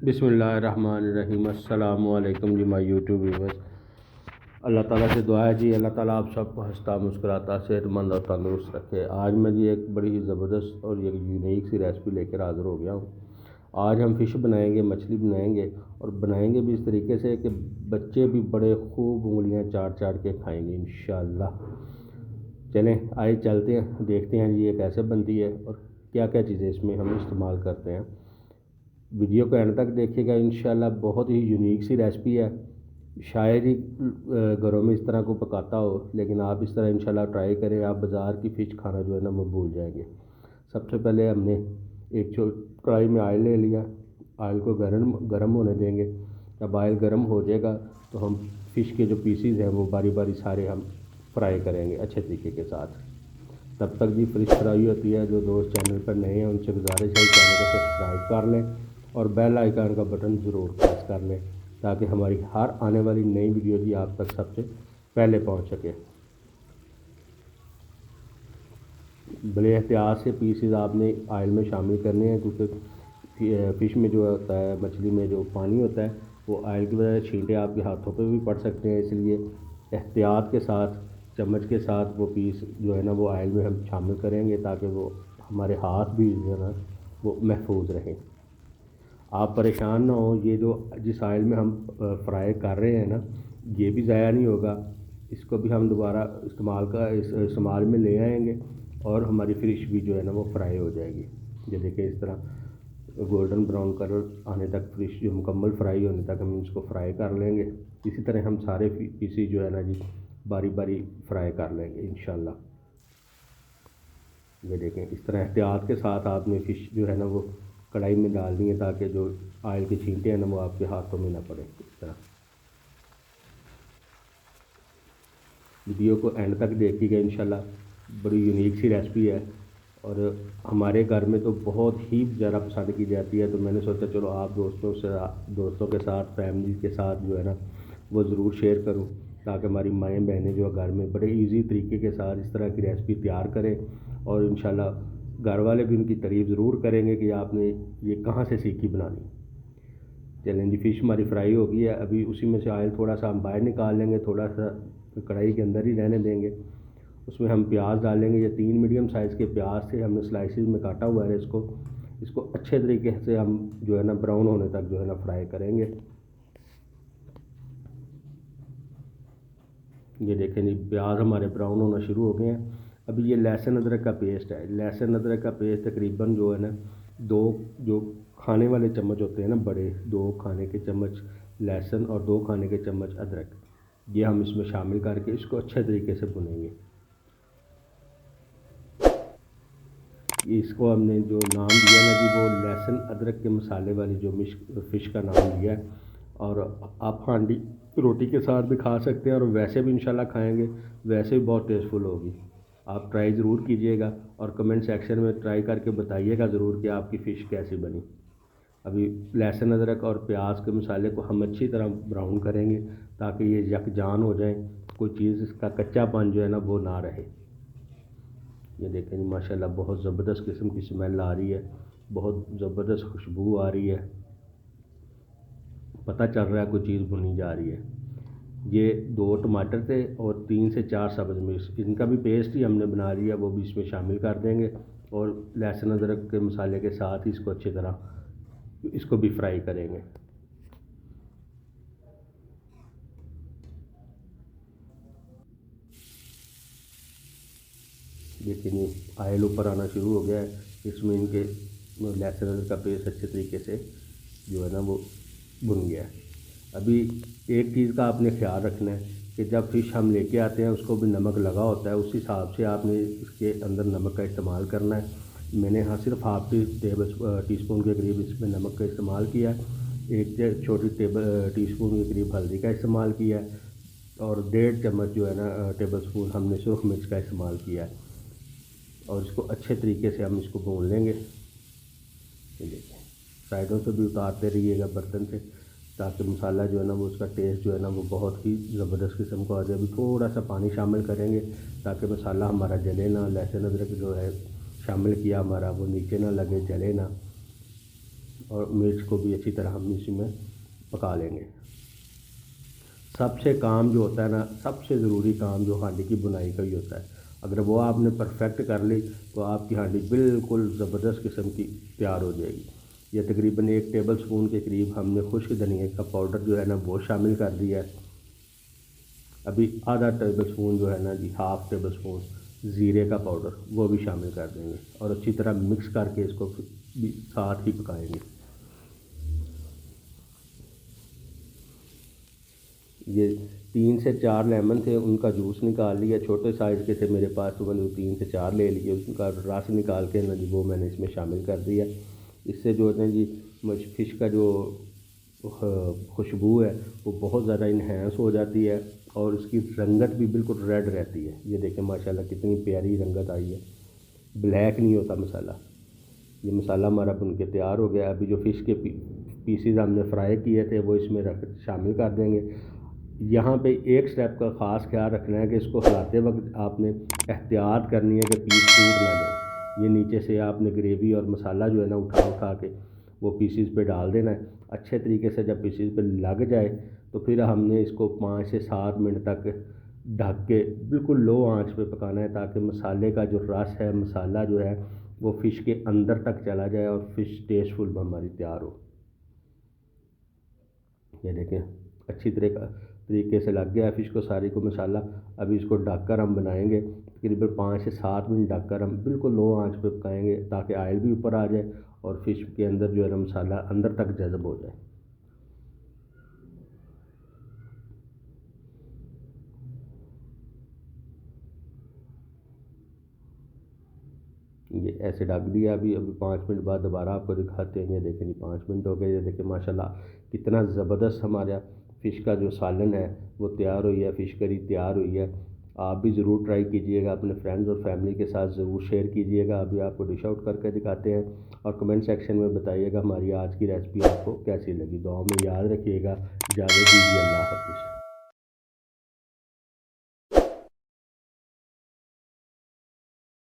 बिस्मिल्लाहिर्रहमानिर्रहीम। अस्सलाम वालेकुम जी माय यूट्यूब व्यूअर्स। अल्लाह ताला से दुआ है जी, अल्लाह ताला आप सबको हंसता मुस्कुराता सेहतमंद और तंदुरुस्त रखे। आज मैं जी एक बड़ी ही ज़बरदस्त और एक यूनिक सी रेसिपी लेकर हाज़िर हो गया हूँ। आज हम फ़िश बनाएंगे, मछली बनाएंगे और बनाएंगे भी इस तरीके से कि बच्चे भी बड़े खूब उंगलियाँ चाट चाट के खाएंगे इंशाअल्लाह। चलें आइए चलते हैं, देखते हैं जी ये कैसे बनती है और क्या क्या चीज़ें इसमें हम इस्तेमाल करते हैं। वीडियो को एंड तक देखिएगा, इंशाल्लाह बहुत ही यूनिक सी रेसिपी है। शायद ही घरों में इस तरह को पकाता हो, लेकिन आप इस तरह इंशाल्लाह ट्राई करें, आप बाज़ार की फ़िश खाना जो है ना वो भूल जाएंगे। सबसे पहले हमने एक कढ़ाई में ऑयल ले लिया। ऑयल को गर्म होने देंगे। जब ऑयल गर्म हो जाएगा तो हम फ़िश के जो पीसीज हैं वो बारी बारी सारे हम फ्राई करेंगे अच्छे तरीके के साथ। तब तक जी फ़िश फ्राई होती है। जो दोस्त चैनल पर नए हैं उनसे गुजारिश है चैनल को सब्सक्राइब कर लें और बेल आइकन का बटन ज़रूर प्रेस कर लें, ताकि हमारी हर आने वाली नई वीडियो जी आप तक सबसे पहले पहुंच सके। बड़े एहतियात से पीसेस आपने ऑयल में शामिल करने हैं, क्योंकि फ़िश में जो होता है, मछली में जो पानी होता है वो ऑयल की वजह से छींटे आपके हाथों पे भी पड़ सकते हैं। इसलिए एहतियात के साथ चम्मच के साथ वो पीस जो है ना वो ऑयल में हम शामिल करेंगे, ताकि वो हमारे हाथ भी जो है ना वो महफूज रहें। आप परेशान ना हो, ये जो जिस ऑयल में हम फ्राई कर रहे हैं ना, ये भी ज़ाया नहीं होगा। इसको भी हम दोबारा इस्तेमाल में ले आएंगे और हमारी फ़िश भी जो है ना वो फ्राई हो जाएगी। ये देखिए इस तरह गोल्डन ब्राउन कलर आने तक फ़िश जो मुकम्मल फ्राई होने तक हम इसको फ्राई कर लेंगे। इसी तरह हम सारे पीसेस जो है ना जी बारी बारी फ्राई कर लेंगे इंशाल्लाह। ये देखें इस तरह एहतियात के साथ आपने फ़िश जो है ना वो कढ़ाई में डालनी है, ताकि जो ऑयल के छींटे हैं ना वो आपके हाथों में ना पड़े। इस तरह वीडियो को एंड तक देखिएगा, इंशाल्लाह बड़ी यूनिक सी रेसिपी है और हमारे घर में तो बहुत ही ज़्यादा पसंद की जाती है। तो मैंने सोचा चलो आप दोस्तों के साथ फैमिली के साथ जो है ना वो ज़रूर शेयर करूं, ताकि हमारी माएँ बहनें जो घर में बड़े इजी तरीके के साथ इस तरह की रेसिपी तैयार करें और इंशाल्लाह घर वाले भी उनकी तारीफ़ ज़रूर करेंगे कि आपने ये कहाँ से सीखी बनानी। चलें जी, फ़िश हमारी फ्राई हो गई है। अभी उसी में से ऑयल थोड़ा सा हम बाहर निकाल लेंगे, थोड़ा सा कढ़ाई के अंदर ही रहने देंगे। उसमें हम प्याज डालेंगे। ये 3 मीडियम साइज़ के प्याज थे, हमने स्लाइसिस में काटा हुआ है। इसको अच्छे तरीके से हम जो है ना ब्राउन होने तक जो है ना फ्राई करेंगे। ये देखें जी प्याज हमारे ब्राउन होना शुरू हो गए हैं। अभी ये लहसुन अदरक का पेस्ट है। लहसुन अदरक का पेस्ट तकरीबन जो है ना 2 जो खाने वाले चम्मच होते हैं ना बड़े, 2 खाने के चम्मच लहसुन और 2 खाने के चम्मच अदरक, ये हम इसमें शामिल करके इसको अच्छे तरीके से भुनेंगे। इसको हमने जो नाम दिया ना जी वो लहसुन अदरक के मसाले वाली जो फ़िश का नाम दिया है। और आप हांडी रोटी के साथ भी खा सकते हैं और वैसे भी इंशाल्लाह खाएंगे, वैसे भी बहुत टेस्टफुल होगी। आप ट्राई ज़रूर कीजिएगा और कमेंट सेक्शन में ट्राई करके बताइएगा ज़रूर कि आपकी फ़िश कैसी बनी। अभी लहसुन अदरक और प्याज के मसाले को हम अच्छी तरह ब्राउन करेंगे, ताकि ये यकजान हो जाए, कोई चीज़ इसका कच्चापन जो है ना वो ना रहे। ये देखें जी माशाल्लाह बहुत ज़बरदस्त किस्म की स्मेल आ रही है, बहुत ज़बरदस्त खुशबू आ रही है, पता चल रहा है कोई चीज़ भुनी जा रही है। ये 2 टमाटर थे और 3 से 4 सब्ज़ मिर्च, इनका भी पेस्ट ही हमने बना लिया, वो भी इसमें शामिल कर देंगे और लहसुन अदरक के मसाले के साथ ही इसको अच्छी तरह इसको भी फ्राई करेंगे। देखिए ये ऑयल ऊपर आना शुरू हो गया है। इसमें इनके लहसुन अदरक का पेस्ट अच्छे तरीके से जो है ना वो भुन गया है। अभी एक चीज़ का आपने ख्याल रखना है कि जब फ़िश हम लेके आते हैं उसको भी नमक लगा होता है, उस हिसाब से आपने इसके अंदर नमक का इस्तेमाल करना है। मैंने यहाँ सिर्फ हाफ टी स्पून के करीब इसमें नमक का इस्तेमाल किया है। एक छोटी टी स्पून के करीब हल्दी का इस्तेमाल किया है और 1.5 चम्मच जो है ना टेबल स्पून हमने सुरख मिर्च का इस्तेमाल किया है। और इसको अच्छे तरीके से हम इसको भून लेंगे। ये देखिए साइडों से भी उतारते रहिएगा बर्तन से, ताकि मसाला जो है ना वो उसका टेस्ट जो है ना वो बहुत ही ज़बरदस्त किस्म का आ जाए। अभी थोड़ा सा पानी शामिल करेंगे ताकि मसाला हमारा जले ना। लहसुन अदरक जो है शामिल किया हमारा वो नीचे ना लगे, जले ना। और मिर्च को भी अच्छी तरह हम इसी में पका लेंगे। सबसे काम जो होता है ना, सबसे ज़रूरी काम जो हांडी की बुनाई का ही होता है। अगर वो आपने परफेक्ट कर ली तो आपकी हांडी बिल्कुल ज़बरदस्त किस्म की तैयार हो जाएगी। ये तकरीबन 1 टेबल स्पून के करीब हमने खुश्क धनिया का पाउडर जो है ना वो शामिल कर दिया है। अभी आधा टेबल स्पून जो है ना जी, हाफ़ टेबल स्पून ज़ीरे का पाउडर वो भी शामिल कर देंगे और अच्छी तरह मिक्स करके इसको भी साथ ही पकाएंगे। ये 3 से 4 लेमन थे, उनका जूस निकाल लिया, छोटे साइज़ के थे मेरे पास तो मैंने 3 से 4 ले लिए। उनका रस निकाल के ना जी वो मैंने इसमें शामिल कर दिया। इससे जो है ना जी फ़िश का जो खुशबू है वो बहुत ज़्यादा इन्हेंस हो जाती है और उसकी रंगत भी बिल्कुल रेड रहती है। ये देखें माशाल्लाह कितनी प्यारी रंगत आई है, ब्लैक नहीं होता मसाला। ये मसाला हमारा भुन के तैयार हो गया। अभी जो फ़िश के पीसीज हमने फ्राई किए थे वो इसमें रख शामिल कर देंगे। यहाँ पे एक स्टेप का ख़ास ख्याल रखना है कि इसको हिलाते वक्त आपने एहतियात करनी है कि पीस टूट ना जाए। ये नीचे से आपने ग्रेवी और मसाला जो है ना उठा उठा के वो पीसीज पे डाल देना है। अच्छे तरीके से जब पीसीज पे लग जाए तो फिर हमने इसको 5 से 7 मिनट तक ढक के बिल्कुल लो आंच पे पकाना है ताकि मसाले का जो रस है, मसाला जो है वो फ़िश के अंदर तक चला जाए और फ़िश टेस्टफुल हमारी तैयार हो। ये देखें अच्छी तरीके से लग गया है फ़िश को सारी को मसाला। अभी इसको ढककर हम बनाएंगे तकरीबन 5 से 7 मिनट ढककर हम बिल्कुल लो आंच पे पकाएंगे ताकि ऑयल भी ऊपर आ जाए और फ़िश के अंदर जो है ना मसाला अंदर तक जज़ब हो जाए। ये ऐसे ढक दिया। अभी 5 मिनट बाद दोबारा आपको दिखाते हैं। ये देखें जी 5 मिनट हो गए। ये देखें माशाल्लाह कितना ज़बरदस्त हमारा फ़िश का जो सालन है वो तैयार हुई है, फ़िश करी तैयार हुई है। आप भी ज़रूर ट्राई कीजिएगा, अपने फ्रेंड्स और फैमिली के साथ ज़रूर शेयर कीजिएगा। अभी आपको डिश आउट करके दिखाते हैं और कमेंट सेक्शन में बताइएगा हमारी आज की रेसिपी आपको कैसी लगी। दुआ में याद रखिएगा। इजाज़त दीजिए। अल्लाह हाफ़िज़।